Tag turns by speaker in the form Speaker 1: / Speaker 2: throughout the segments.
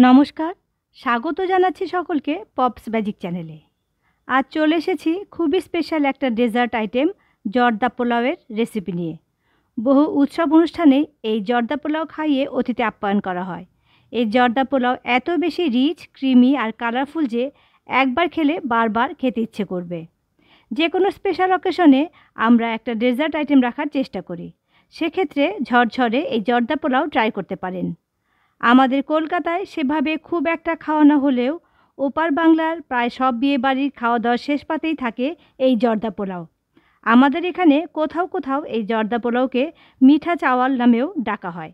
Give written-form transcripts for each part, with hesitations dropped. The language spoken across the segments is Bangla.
Speaker 1: নমস্কার, স্বাগত জানাচ্ছি সকলকে পপস ম্যাজিক চ্যানেলে। আজ চলে এসেছি খুবই স্পেশাল একটা ডেজার্ট আইটেম জর্দা পোলাওয়ের রেসিপি নিয়ে। বহু উৎসব অনুষ্ঠানে এই জর্দা পোলাও খাইয়ে অতিথি আপ্যায়ন করা হয়। এই জর্দা পোলাও এত বেশি রিচ, ক্রিমি আর কালারফুল যে একবার খেলে বারবার খেতে ইচ্ছে করবে। যে কোনো স্পেশাল অকেশনে আমরা একটা ডেজার্ট আইটেম রাখার চেষ্টা করি, সেক্ষেত্রে ঝরঝরে এই জর্দা পোলাও ট্রাই করতে পারেন। আমাদের কলকাতায় সেভাবে খুব একটা খাওয়া না হলেও ওপার বাংলার প্রায় সব বিয়েবাড়ির খাওয়া দাওয়ার শেষ পাতেই থাকে এই জর্দা পোলাও। আমাদের এখানে কোথাও কোথাও এই জর্দা পোলাওকে মিঠা চাওয়াল নামেও ডাকা হয়।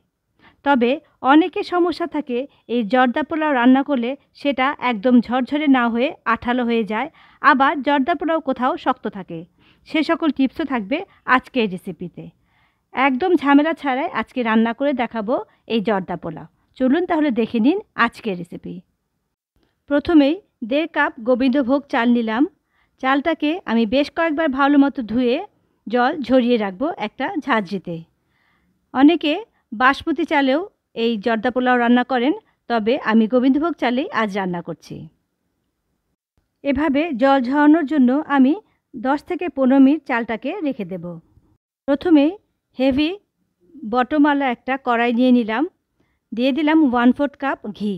Speaker 1: তবে অনেকের সমস্যা থাকে এই জর্দা পোলাও রান্না করলে সেটা একদম ঝরঝরে না হয়ে আঠালো হয়ে যায়, আবার জর্দা পোলাও কোথাও শক্ত থাকে। সে সকল টিপসও থাকবে আজকের রেসিপিতে। একদম ঝামেলা ছাড়াই আজকে রান্না করে দেখাবো এই জর্দা পোলাও। চলুন তাহলে দেখে নিন আজকের রেসিপি। প্রথমেই 1.5 কাপ গোবিন্দভোগ চাল নিলাম। চালটাকে আমি বেশ কয়েকবার ভালো মতো ধুয়ে জল ঝরিয়ে রাখবো একটা ঝাঁঝরিতে। অনেকে বাসমতি চালেও এই জর্দা পোলাও রান্না করেন, তবে আমি গোবিন্দভোগ চালেই আজ রান্না করছি। এভাবে জল ঝরানোর জন্য আমি 10 থেকে 15 মিনিট চালটাকে রেখে দেব। প্রথমে হেভি বটমওয়ালা একটা কড়াই নিয়ে নিলাম, দিয়ে দিলাম 1/4 কাপ ঘি।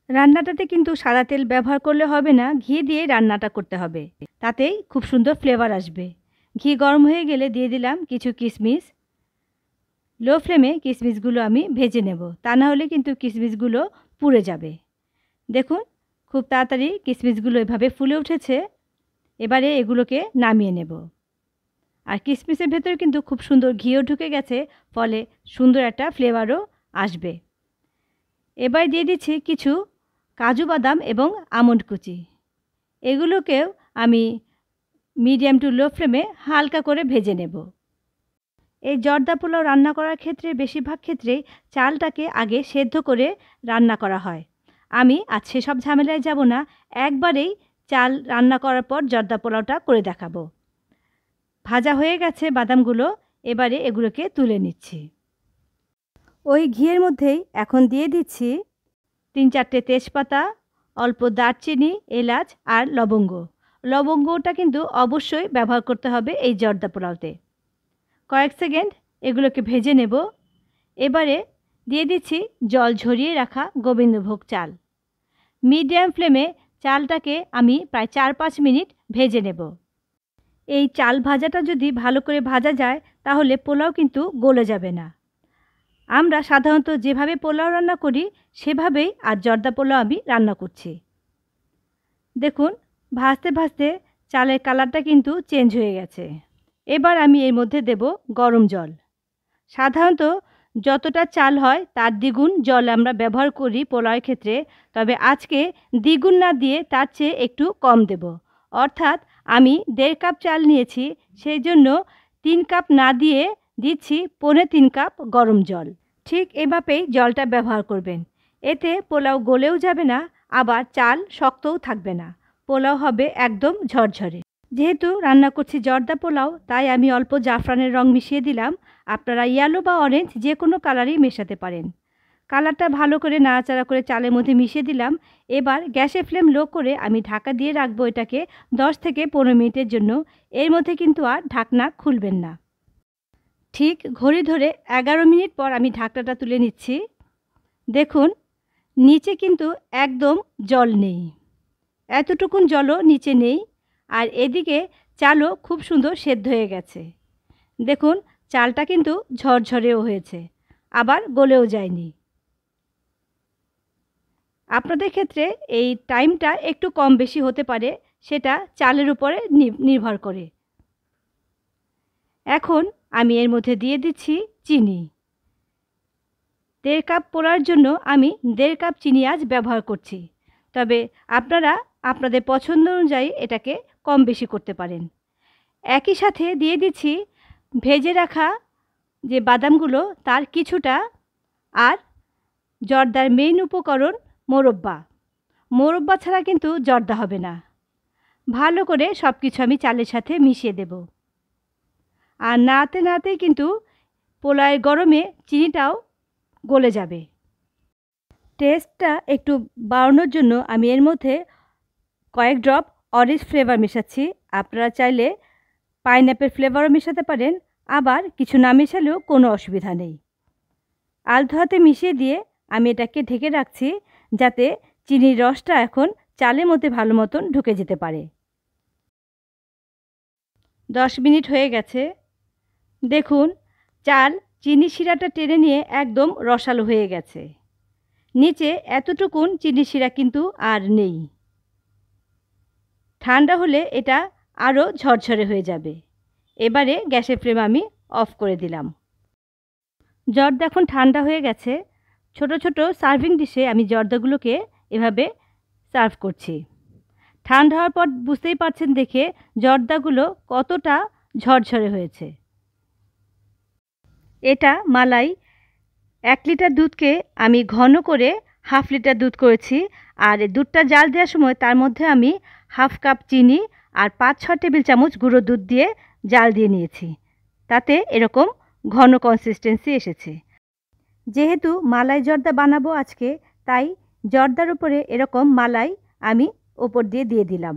Speaker 1: রান্নাটাতে কিন্তু সাদা তেল ব্যবহার করলে হবে না, ঘি দিয়ে রান্নাটা করতে হবে, তাতেই খুব সুন্দর ফ্লেভার আসবে। ঘি গরম হয়ে গেলে দিয়ে দিলাম কিছু কিশমিশ। লো ফ্লেমে কিশমিশগুলো আমি ভেজে নেব, তা না হলে কিন্তু কিশমিশগুলো পুড়ে যাবে। দেখুন খুব তাড়াতাড়ি কিশমিশগুলো এভাবে ফুলে উঠেছে। এবারে এগুলোকে নামিয়ে নেব। আর কিশমিশের ভেতরে কিন্তু খুব সুন্দর ঘিও ঢুকে গেছে, ফলে সুন্দর একটা ফ্লেভারও আসবে। এবার দিয়ে দিচ্ছি কিছু কাজু বাদাম এবং আমন্ড কুচি। এগুলোকেও আমি মিডিয়াম টু লো ফ্লেমে হালকা করে ভেজে নেব। এই জর্দা পোলাও রান্না করার ক্ষেত্রে বেশিরভাগ ক্ষেত্রেই চালটাকে আগে সেদ্ধ করে রান্না করা হয়। আমি আজ সেসব ঝামেলায় যাব না, একবারেই চাল রান্না করার পর জর্দা পোলাওটা করে দেখাবো। ভাজা হয়ে গেছে বাদামগুলো, এবারে এগুলোকে তুলে নিচ্ছি। ওই ঘিয়ের মধ্যেই এখন দিয়ে দিচ্ছি 3-4টে তেজপাতা, অল্প দারচিনি, এলাচ আর লবঙ্গ। লবঙ্গটা কিন্তু অবশ্যই ব্যবহার করতে হবে এই জর্দা পোলাওতে। কয়েক সেকেন্ড এগুলোকে ভেজে নেব। এবারে দিয়ে দিচ্ছি জল ঝরিয়ে রাখা গোবিন্দভোগ চাল। মিডিয়াম ফ্লেমে চালটাকে আমি প্রায় 4-5 মিনিট ভেজে নেব। এই চাল ভাজাটা যদি ভালো করে ভাজা যায় তাহলে পোলাও কিন্তু গলে যাবে না। আমরা সাধারণত যেভাবে পোলাও রান্না করি সেভাবেই আজ জর্দা পোলাও আমি রান্না করছি। দেখুন ভাজতে ভাজতে চালের কালারটা কিন্তু চেঞ্জ হয়ে গেছে। এবার আমি এর মধ্যে দেব গরম জল। সাধারণত যতটা চাল হয় তার দ্বিগুণ জল আমরা ব্যবহার করি পোলাওয়ের ক্ষেত্রে, তবে আজকে দ্বিগুণ না দিয়ে তার চেয়ে একটু কম দেব। অর্থাৎ আমি 1.5 কাপ চাল নিয়েছি, সেই জন্য 3 কাপ না দিয়ে দিচ্ছি 3.25 কাপ গরম জল। ঠিক এভাবেই জলটা ব্যবহার করবেন। এতে পোলাও গলেও যাবে না, আবার চাল শক্তও থাকবে না। পোলাও হবে একদম ঝরঝরে। যেহেতু রান্না করছি জর্দা পোলাও, তাই আমি অল্প জাফরানের রং মিশিয়ে দিলাম। আপনারা ইয়েলো বা অরেঞ্জ যে কোনো কালারই মেশাতে পারেন। কালারটা ভালো করে নাড়াচাড়া করে চালের মধ্যে মিশিয়ে দিলাম। এবার গ্যাসের ফ্লেম লো করে আমি ঢাকা দিয়ে রাখবো এটাকে 10 থেকে 15 মিনিটের জন্য। এর মধ্যে কিন্তু আর ঢাকনা খুলবেন না। ঠিক ঘড়ি ধরে 11 মিনিট পর আমি ঢাকনাটা তুলে নিচ্ছি। দেখুন নিচে কিন্তু একদম জল নেই, এতটুকুন জলও নিচে নেই। আর এদিকে চালও খুব সুন্দর সেদ্ধ হয়ে গেছে। দেখুন চালটা কিন্তু ঝরঝরেও হয়েছে, আবার গলেও যায়নি। আপনাদের ক্ষেত্রে এই টাইমটা একটু কম বেশি হতে পারে, সেটা চালের উপরে নির্ভর করে। এখন আমি এর মধ্যে দিয়ে দিচ্ছি চিনি। 1.5 কাপ পোলাওর জন্য আমি 1.5 কাপ চিনি আজ ব্যবহার করছি, তবে আপনারা আপনাদের পছন্দ অনুযায়ী এটাকে কম বেশি করতে পারেন। একই সাথে দিয়ে দিচ্ছি ভেজে রাখা যে বাদামগুলো তার কিছুটা, আর জর্দার মেইন উপকরণ মোরব্বা। মোরব্বা ছাড়া কিন্তু জর্দা হবে না। ভালো করে সব কিছু আমি চালের সাথে মিশিয়ে দেব। আর নাড়তে নাড়তেই কিন্তু পোলাওয়ের গরমে চিনিটাও গলে যাবে। টেস্টটা একটু বাড়ানোর জন্য আমি এর মধ্যে কয়েক ড্রপ অরেঞ্জ ফ্লেভার মেশাচ্ছি। আপনারা চাইলে পাইনঅ্যাপেল ফ্লেভারও মেশাতে পারেন, আবার কিছু না মেশালেও কোনো অসুবিধা নেই। আলতো হাতে মিশিয়ে দিয়ে আমি এটাকে ঢেকে রাখছি, যাতে চিনির রসটা এখন চালের মধ্যে ভালো মতন ঢুকে যেতে পারে। 10 মিনিট হয়ে গেছে। দেখুন, চাল চিনি শিরাটা টেনে নিয়ে একদম রসালো হয়ে গেছে। নিচে এতটুকুন চিনি শিরা কিন্তু আর নেই। ঠান্ডা হলে এটা আরও ঝরঝরে হয়ে যাবে। এবারে গ্যাসের ফ্লেম আমি অফ করে দিলাম। জর্দা এখন ঠান্ডা হয়ে গেছে। ছোট ছোট সার্ভিং ডিশে আমি জর্দাগুলোকে এভাবে সার্ভ করছি। ঠান্ডা হওয়ার পর বুঝতেই পারছেন দেখে জর্দাগুলো কতটা ঝরঝরে হয়েছে। এটা মালাই। 1 লিটার দুধকে আমি ঘন করে হাফ লিটার দুধ করেছি, আর দুধটা জাল দেওয়ার সময় তার মধ্যে আমি হাফ কাপ চিনি আর 5-6 টেবিল চামচ গুঁড়ো দুধ দিয়ে জাল দিয়ে নিয়েছি। তাতে এরকম ঘন কনসিস্টেন্সি এসেছে। যেহেতু মালাই জর্দা বানাবো আজকে, তাই জর্দার উপরে এরকম মালাই আমি ওপর দিয়ে দিলাম।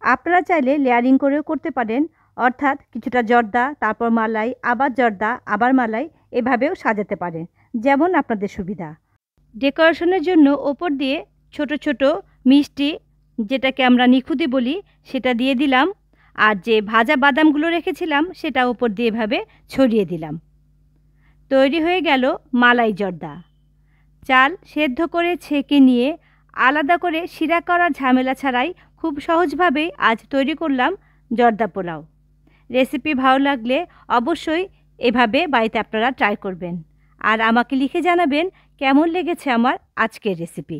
Speaker 1: আপনারা চাইলে লেয়ারিং করেও করতে পারেন, অর্থাৎ কিছুটা জর্দা, তারপর মালাই, আবার জর্দা, আবার মালাই, এভাবেও সাজাতে পারেন, যেমন আপনাদের সুবিধা। ডেকোরেশনের জন্য ওপর দিয়ে ছোট ছোট মিষ্টি, যেটাকে আমরা নিখুঁতি বলি, সেটা দিয়ে দিলাম। আর যে ভাজা বাদামগুলো রেখেছিলাম সেটা ওপর দিয়ে এভাবে ছড়িয়ে দিলাম। তৈরি হয়ে গেল মালাই জর্দা। চাল সেদ্ধ করে ছেঁকে নিয়ে আলাদা করে শিরা করার ঝামেলা ছাড়াই খুব সহজভাবেই আজ তৈরি করলাম জর্দা পোলাও। রেসিপি ভালো লাগলে অবশ্যই এভাবে বাড়িতে আপনারা ট্রাই করবেন, আর আমাকে লিখে জানাবেন কেমন লেগেছে আমার আজকের রেসিপি।